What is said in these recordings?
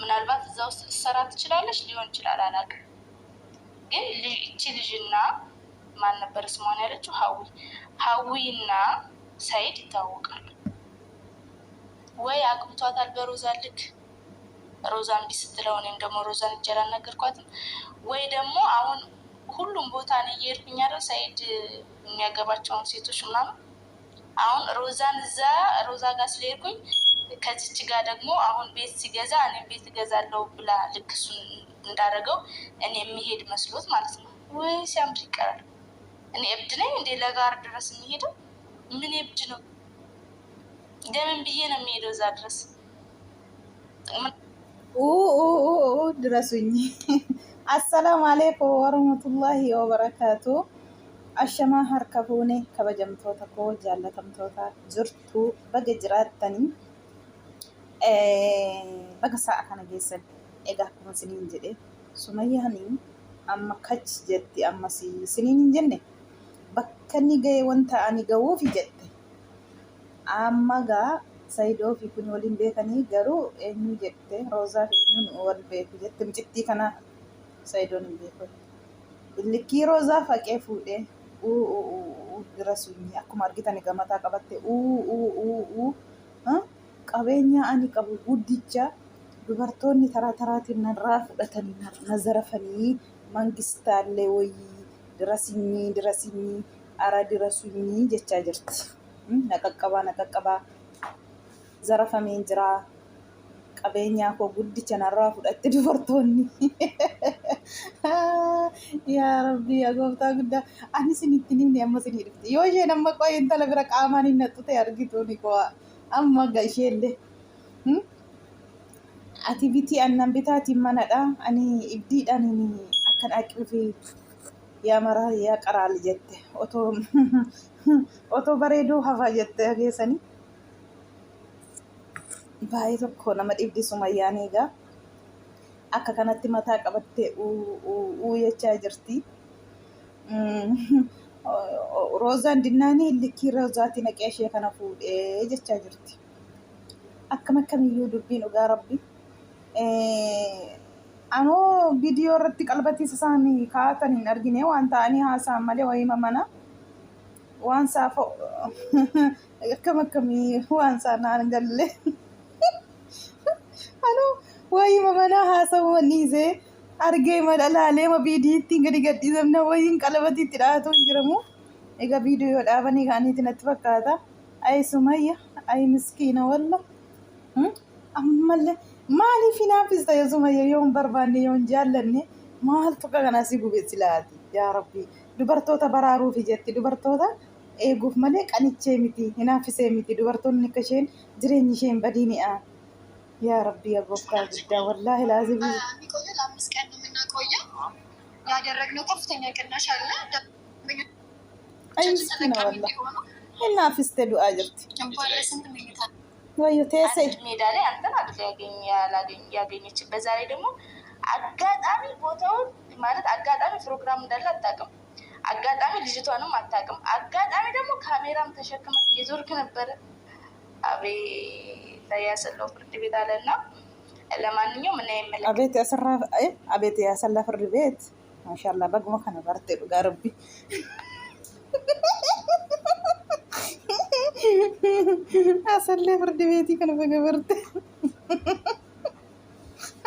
ምናልባት እዛ ውስጥ ልትሰራ ትችላለች፣ ሊሆን ይችላል አላውቅም። ግን እቺ ልጅና ማን ነበር ስሟን ያለችው? ሀዊና ሰይድ ይታወቃሉ። ወይ አግብቷታል በሮዛ ልክ ሮዛ እምቢ ስትለው እኔም ደግሞ ሮዛን እጄ አልነገርኳትም። ወይ ደግሞ አሁን ሁሉም ቦታ ነው እየሄድኩኝ አይደል ሰይድ የሚያገባቸውን ሴቶች ምናምን አሁን ሮዛን እዛ ሮዛ ጋር ስለሄድኩኝ ከዚች ጋር ደግሞ አሁን ቤት ሲገዛ እኔም ቤት እገዛለሁ ብላ ልክ እሱን እንዳደረገው እኔ የሚሄድ መስሎት ማለት ነው። ወይ ሲያምር ይቀራል። እኔ እብድ ነኝ እንዴ ለጋር ድረስ የሚሄደው? ምን እብድ ነው? ለምን ብዬ ነው የሚሄደው እዛ ድረስ? ድረሱኝ። አሰላሙ አለይኩም ወረህመቱላሂ ወበረካቱ። አሸማ harka fuune kabajamtoota koo jaallatamtoota jirtu baga jiraattanii baga sa'a kana geessan. Egaa akkuma isiniin jedhe Sumayyaanii amma kachi jetti ammas isiniin hin jenne bakka inni ga'e wanta ani ga'uufi jette amma gaa Saidoo fi kun waliin beekanii garuu eenyu jette Roozaa fi eenyuun wal beeku jette micittii kana Saidoon hin beeku. Illikii Roozaa faqee fuudhee dirasuun akkuma argitan gamataa qabatte qabeenya ani qabu guddicha dubartoonni taraa taraatiin narraa fudhatanii na zarafanii mangistaallee wayii dirasinii ara dirasuunii jechaa jirti. Naqaqqabaa zarafameen jira qabeenyaa koo guddicha narraa fudhatte dubartoonni. Yaa Rabbi yaa gooftaa guddaa ani isinitti nimni amma isinii dhufte yoo isheen amma qo'ee intala bira qaamaan hin nattu ta'e argituuni koo amma ga isheellee ati bitii annan bitaatiin manadha ani ibdiidhaan akkan aqiifi yaa maraa yaa qaraal jette otoo bareeduu hafaa jette hageessanii baay'ee tokko nama dhibdi Sumayyaan egaa akka kanatti mataa qabattee jechaa jirti. Roozaan dinnaanii illikii Roozaatiin naqee ishee kana fuudhee jechaa jirti. Akkamiyyuu dubbiin dhugaa Rabbi. Anoo viidiyoo irratti qalbatiisa isaanii kaa'atan hin argine waan ta'anii haasa'an malee wayima mana waan saafo akkamii waan saanaan galle. Anoo wayima mana haasa'u niisee argee madalaalee ma viidiyoitti gadi gadhiisamna wayiin qalbatiitti dhaatu hin jiramu. Egaa viidiyoo dhaabanii kaaniitti natti fakkaata. Ay Sumayya ay miskiina walla. Ammallee maaliif hinaafis ta'e Sumayya yoo hin barbaanne yoo hin jaallanne maaltu kana si gubeessi laati yaa Rabbi. Dubartoota baraaruufi jetti dubartoota eeguuf malee qanichee miti hinaafisee miti dubartoonni akka isheen jireenyi isheen badiini'a. ያ ረቢ ያጎፍታ ግዳ ወላሂ ላዚም የሚቆየው ለ5 ቀን ነው የምናቆየው። ያደረግነው ከፍተኛ ቅናሽ አለ። እና ፍስተ ዱአ ጅርት ወዩ ቴሴ ሜዳ ላይ አንተን ያገኘች በዛ ላይ ደግሞ አጋጣሚ ቦታውን ማለት አጋጣሚ ፕሮግራም እንዳለ አታውቅም። አጋጣሚ ልጅቷንም አታውቅም። አጋጣሚ ደግሞ ካሜራም ተሸክመ እየዞርክ ነበረ። ያሰለው ፍርድ ቤት አለና ለማንኛውም እና ይመለከ አቤት ያሰላ ፍርድ ቤት ማሻአላ በግሞ ከነበርተ ጋርቢ አሰለ ፍርድ ቤት ከነበርተ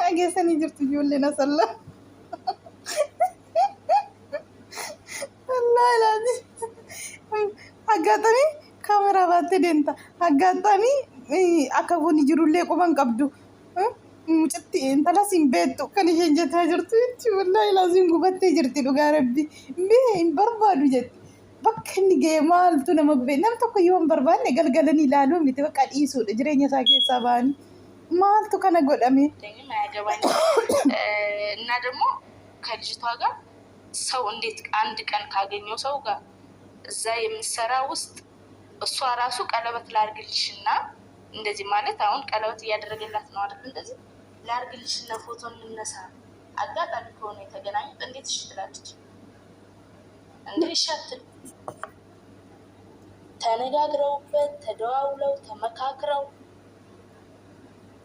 አገሰኒ ጅርቱ ጆለና ሰላ والله لازم አጋጣሚ ካሜራ ባተ ደንታ አጋጣሚ አከቡን ይጅሩሌ ቆመን ቀብዱ ሙጭቲ እንተላ ሲምቤቱ ከን ጀንጀታ ጅርቱ እቲ ወላሂ ላዚም ጉበቴ ጅርቲ ዱጋ ረቢ በርባዱ ጀት በከኒ ገማልቱ ነመግበ ነም ተኮ ይወን በርባን ገልገለን ይላሉ ሚት በቃ ዲሱ ድጅረኛ ሳኬ ሰባኒ ማልቱ ከነ ጎደሜ እና ደግሞ ከልጅቷ ጋር ሰው እንዴት አንድ ቀን ካገኘው ሰው ጋር እዛ የምሰራ ውስጥ እሷ ራሱ ቀለበት ላርግልሽና እንደዚህ ማለት አሁን ቀለበት እያደረገላት ነው አይደል? እንደዚህ ላርግልሽና ፎቶ እንነሳ አጋጣሚ ከሆነ የተገናኙት እንዴት እሺ ትላለች? እንዴት ሻትል ተነጋግረውበት ተደዋውለው ተመካክረው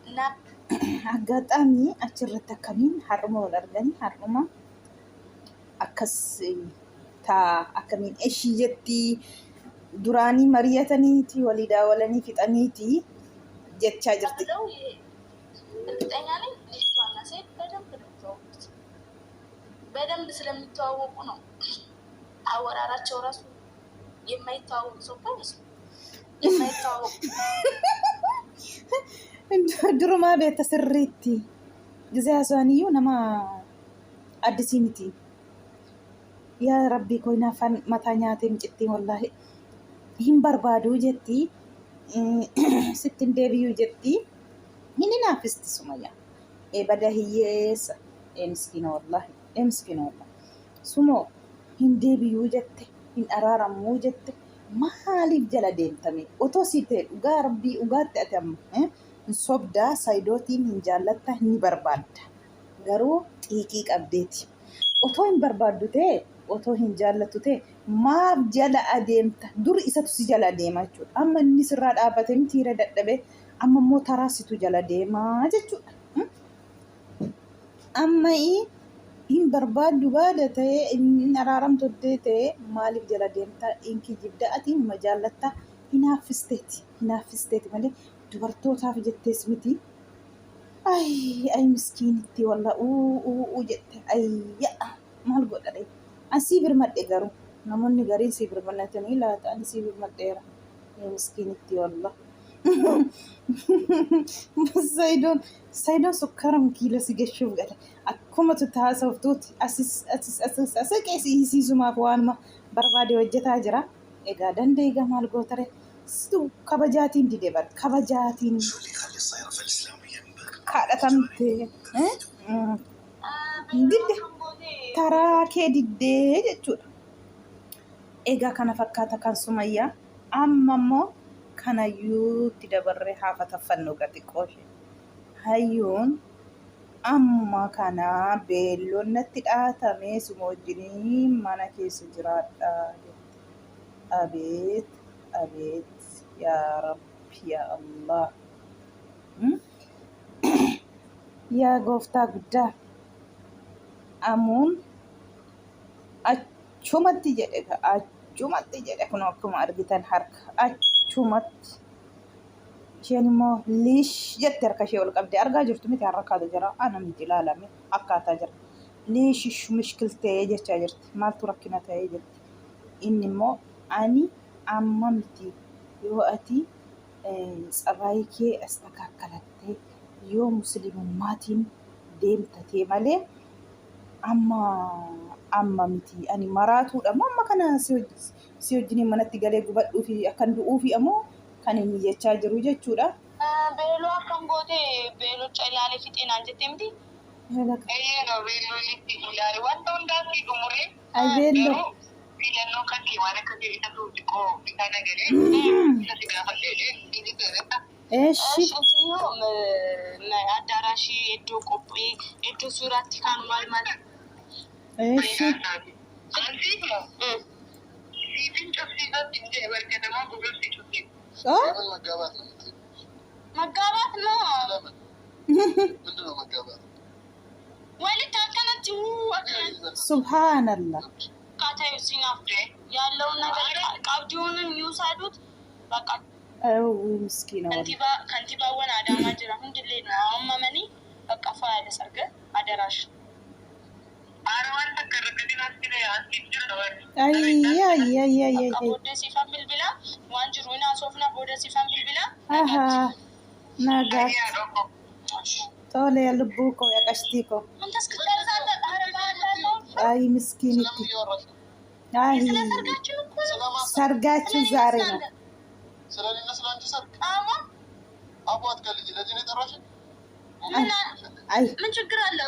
እና aggaxaamii achirratti akkamiin har'uma wal arganii har'uma akkas taa akkamiin ishii jetti duraanii mari'ataniiti walii daawalanii fixaniiti jechaa jirti. እርግጠኛ ነኝ ልጅቷና ሴት በደንብ ነው የሚተዋወቁት። በደንብ ስለሚተዋወቁ ነው አወራራቸው ራሱ የማይተዋወቁ ሰው ባይመስሉ የማይተዋወቁ ድሩማ ቤተ ስሪቲ ጊዜ ያሷንዩ ነማ አዲስ ሚቲ ያ ረቢ ኮይና ፈን መታኛቴም ጭቲ ወላሂ ይህን በርባዱ ጀቲ ስትን ደብዩ ጀቲ هني نافست سمية بدها هي مسكينة والله مسكينة والله سمو هندي بيوجت هن أرارا موجت ما حالي بجلدين تمي وتوسيتين وقاربي وقارت أتم نصبدا سايدوتين هنجالتا هني برباد قارو تيكيك أبديتي وتو هن بربادو تي وتو هنجالتو تي ما بجلا أديمتا دور إسا تسي جلا أديما أما النسرات آباتهم تيرا دبي amma immoo taraasitu jala deemaa jechuudha. Amma hin barbaaddu baada ta'ee hin araaramtottee ta'ee maaliif jala deemtaa inki jibda ati hima jaallattaa hinaaffisteeti malee dubartootaaf jettees miti. Ay miskiinitti walla uu jette ayya maal godhadhe asii birmadhe garuu namoonni gariin sii birmadhatanii laata ani sii birmadheera miskiinitti walla. Saydon sukkaram kiilo si geshuuf gala akkuma taasiftuuti as qeessiisumaaf waanuma barbaade hojjetaa jira. Egaa dandeega maal gootare kabajaatiin didee bar kabajaatiin kadhatamte didde taraa kee diddee jechuudha. Egaa kana fakkaata kan Sumayyaa amma immoo kanayyuutti dabarree haafata fannoo gati qooshe hayyuun amma kana beelloon natti dhaatamee suma wajjinii mana keessa jiraadha jette. Abeet abeet yaa rabbi yaa Allah yaa gooftaa guddaa amuun achumatti jedhe kun akkuma argitan harka chumatti isheen immoo liish jette harka ishee ol qabdee argaa jirtu miti harkaatu jira ana miti ilaalame akkaataa jira liishish mishkiltee jechaa jirti maaltu rakkina ta'ee jirti inni immoo ani amma miti yoo ati tsabaayii kee astakakkalattee yoo muslimummaatiin deemtatee malee amma miti ani maraatuudha moo amma kana si wajjin manatti galee gubadhuu fi akkan du'uu fi ammoo kan inni jechaa jiru jechuudha. Beeloo akkam gootee beeloo ilaalee fixeenaan jettee miti? Beeloo itti ilaalee wanta hundaatti dhumuree. Beeloo. Filannoo kan waan akka ta'e ta'uu xiqqoo bitaa nagalee isa si gaafadhee inni beeletta. Eeshi. Addaaraashii iddoo qophii iddoo suuraatti kan maal. Eeshi. መጋባት ነው። ወሊድ አከነች ሱብሃንአላህ ካታዩ ሲናፍደ ያለውን ነገር ቃብዲውንም ይውሰዱት በቃ ምስኪን ነው። ከንቲባውን አዳማ ጅራ ሁንድሌ ነው አማመኒ በቃ ፋ ያለ ሰርገ አደራሽ Tole ya lubbu ko ya kashti ko. Ay miskiniti. Ay sargaችሁ ዛሬ ነው። አይ ምን ችግር አለ?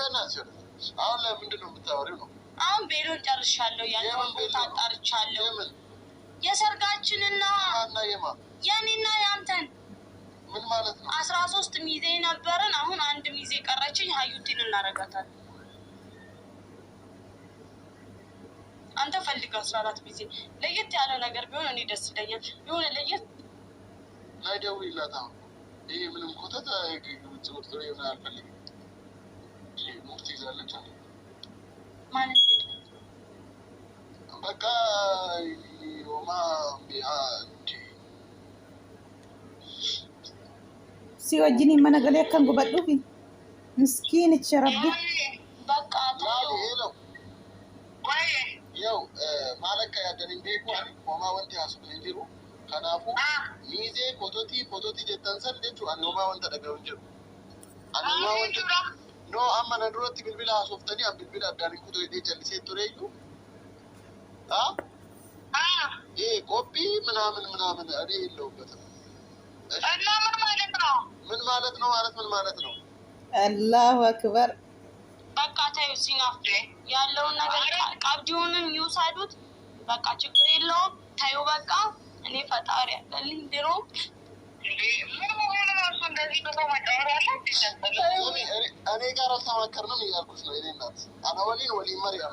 አሁን ላይ ምንድነው የምታወሪው ነው? አሁን ቤሎን ጨርሻለሁ፣ ያለውን ቦታ አጣርቻለሁ። የሰርጋችንና የኔና ያንተን ምን ማለት ነው? 13 ሚዜ ነበርን። አሁን አንድ ሚዜ ቀረችኝ። ሀዩቲን እናረጋታለን። አንተ ፈልግ 14 ሚዜ። ለየት ያለ ነገር ቢሆን እኔ ደስ ይለኛል። የሆነ ለየት ላይ ደውይላት። አሁን ይሄ ምንም ኮተት ትምህርት ቤት ሆነ አልፈልግም። ሙፍቲ ይዛለች አለ ማለት በቃ ዮማ እንጂ ሲወጅኒ መነገሌ አከን ጉበዱፊ ምስኪን ቸረቢ በቃ ነው ያው ማለካ ያደረኝ ቤኩ ሆማ ወንት ያሱት እንጂሩ ከናፉ ሚዜ ፎቶቲ ጀተንሰን ደቹ አንማ ወንተ ደገው እንጂሩ አንማ ወንተ ኖ አማና ድሮት ቢልቢላ አሶፍተኒ አብልቢላ አዳሪ ኩቶ ይዴ ጀልሴ ቱሬዩ ኮፒ ምናምን እኔ የለውበትም። እና ምን ማለት ነው? ምን ማለት ነው? አላሁ አክበር። በቃ ተይው፣ ሲናፍዴ ያለውን ነገር ቀብዲውንም ይውሰዱት። በቃ ችግር የለውም። ተይው በቃ እኔ ፈጣሪ ያለልኝ ድሮ እኔ ጋር አልተማከርንም እያልኩት ነው። እኔ እናት አና ወሊ መሪያ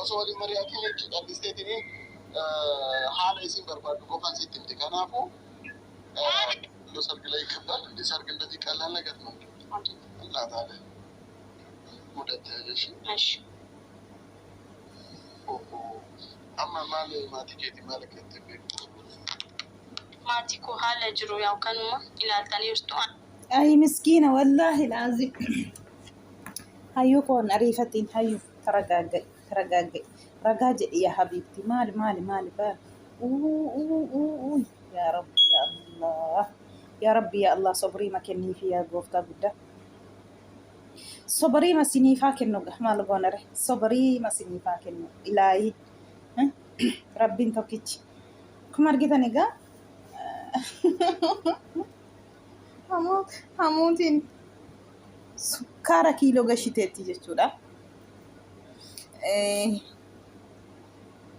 ኦሶ ወሊ መሪያ ኪኔች ቀድስቴት እኔ ሀላ ሲን በርባዱ ቆፋን ሴት እንደ ከናፉ ሰርግ ላይ ይከባል። እንደ ሰርግ እንደዚህ ቀላል ነገር ነው እናት አለ ሙደት እሺ እሺ አማ ማለ ማቲኬቲ ማለከት ማቲኮ ሀለ ጅሩ ያው ከኑማ ኢላልተኒ ውስጥ አይ ምስኪና ወላሂ ላዚም ሀዩ ኮን አሪፈቲን ሀዩ ተረጋገ ረጋጅ ያ ሀቢብቲ ማል ባ ያ ረቢ ያ አላህ ሶብሪ መከኒ ፊያ ጎፍታ ጉዳ ሶብሪ መስኒፋ ከኑ ማል ጎነረ ሶብሪ መስኒፋ ከኑ ኢላይ ረቢን ቶኪች ኩማርጊተኒ ጋ hamuutiin sukkaara kiiloo gashiteetti jechuudha.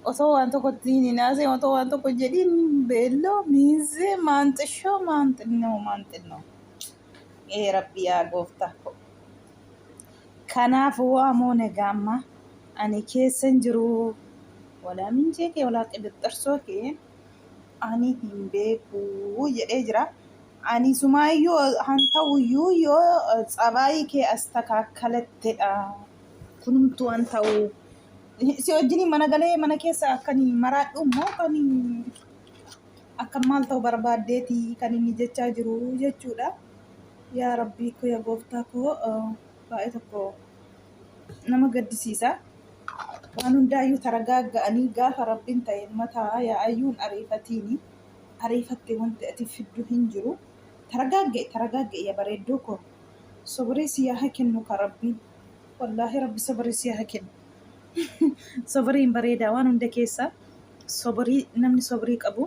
Otoo waan tokkotti hin hinaasee otoo waan tokko jedhiin beelloo miizee maanxinnoo rabbi yaa gooftaa ko. Kanaafuu ammoo nagaamma ani keessan jiru walaa minjee kee walaa qibixxarsoo kee ani hin beekuu jedhee jira. ani sumayyoo hantawuyyuu yoo tsabaayii kee astakaakkalattedha kunumtu hantawu si wajjini mana galee mana keessa akkanii maraadhu immoo kan akka maal ta'u barbaaddeeti kan inni jechaa jiru jechuudha. Yaa rabbii ko yaa gooftaa koo baay'ee tokko nama gaddisiisa. Waan hundaayyuu taragaagga'anii gaafa rabbiin ta'e mataa yaa'ayyuun ariifatte wanti ati fiddu hin jiru. Taragaagge ya bareedduu ko sobrii siyaa kennu ka rabbiin wallaahi rabbi sobrii siyaa kennu sobriin bareedaa waan hunda keessa sobrii namni sobrii qabu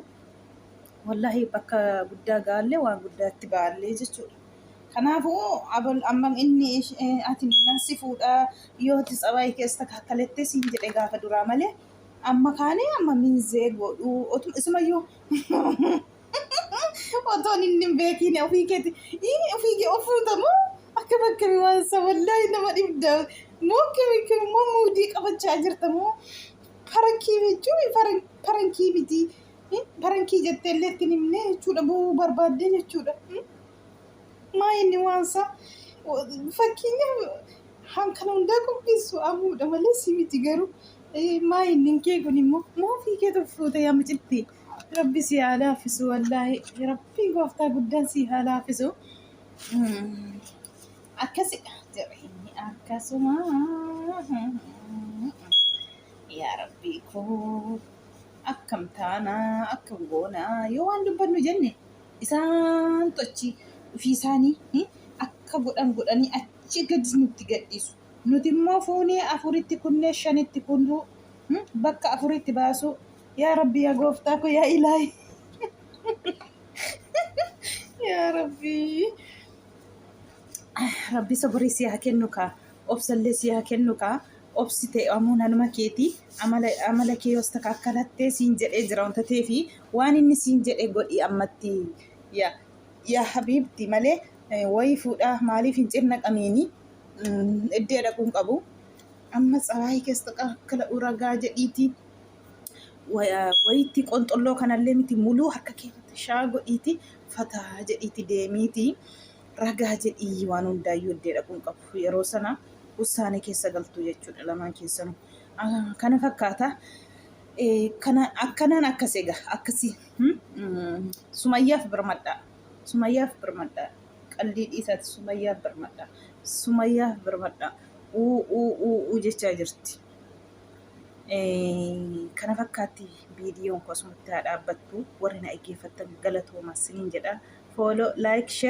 wallaahi bakka guddaa gaallee waan guddaatti baallee jechuudha. Kanaafuu amma inni ati nansi fuudhaa yoo itti tsabaayii keessa kakkalettee siin jedhe gaafa duraa malee amma kaanee amma miinzee godhuu isumayyuu otoon inni beekiin ofii keeti ofuutamoo akka bakkami waan isa wallaahi nama dhibda moo kemi moo muudii qabachaa jirtamoo parankii jechuun parankii miti parankii jettee illee ittiin himne jechuudha bu'uu barbaadde jechuudha. Maa inni waansa fakkiinya hankana hundaa qopheessu amuudha malee si miti garuu maa inni kee kun immoo moo ofii keetu fuute yaa mucitti. Rabbi si haa laafisu wallaahi rabbi gooftaa guddaan si haa laafisu akkasidha jireenyi akkasuma yaa rabbii koo akkam taanaa akkam goonaa yoo waan dubbannu jenne isaan tochi ofii isaanii akka godhanii achi gadi nutti gadhiisu nuti immoo fuunee afuritti kunnee shanitti kunuu bakka afuritti baasu. يا ربي يا قوفتاكو يا إلهي يا ربي صبري سيها كنوكا أبسل سيها كنوكا أبسيتي أمونا نمكيتي عملك يوستكا كالتي سينجل إجرون تتيفي وان إني سينجل إقول أمتي يا حبيبتي مالي ويفو مالي فينجرنك أميني إدي لكم أبو أما سواهي كيستكا كلا أورغا جئيتي wayitti qonxolloo kanallee miti muluu harka keetti shaago iiti fataa jedhiiti deemiiti ragaa jedhii waan hundaayyuu iddee dhaquun qabu yeroo sana usaanii keessa galtuu jechuudha lamaan keessanuu. Kana fakkaata. Akkanaan akkas egaa akkasii Sumayyaaf birmadhaa. Sumayyaaf birmadhaa. Qallii dhiisaati Sumayyaaf birmadhaa. Sumayyaaf birmadhaa. Jechaa jirti. Kana fakkaatti viidiyoon kosumatti haa dhaabbattu warri na dhaggeeffattan galatoomaa isiniin jedha. Follow, like, share.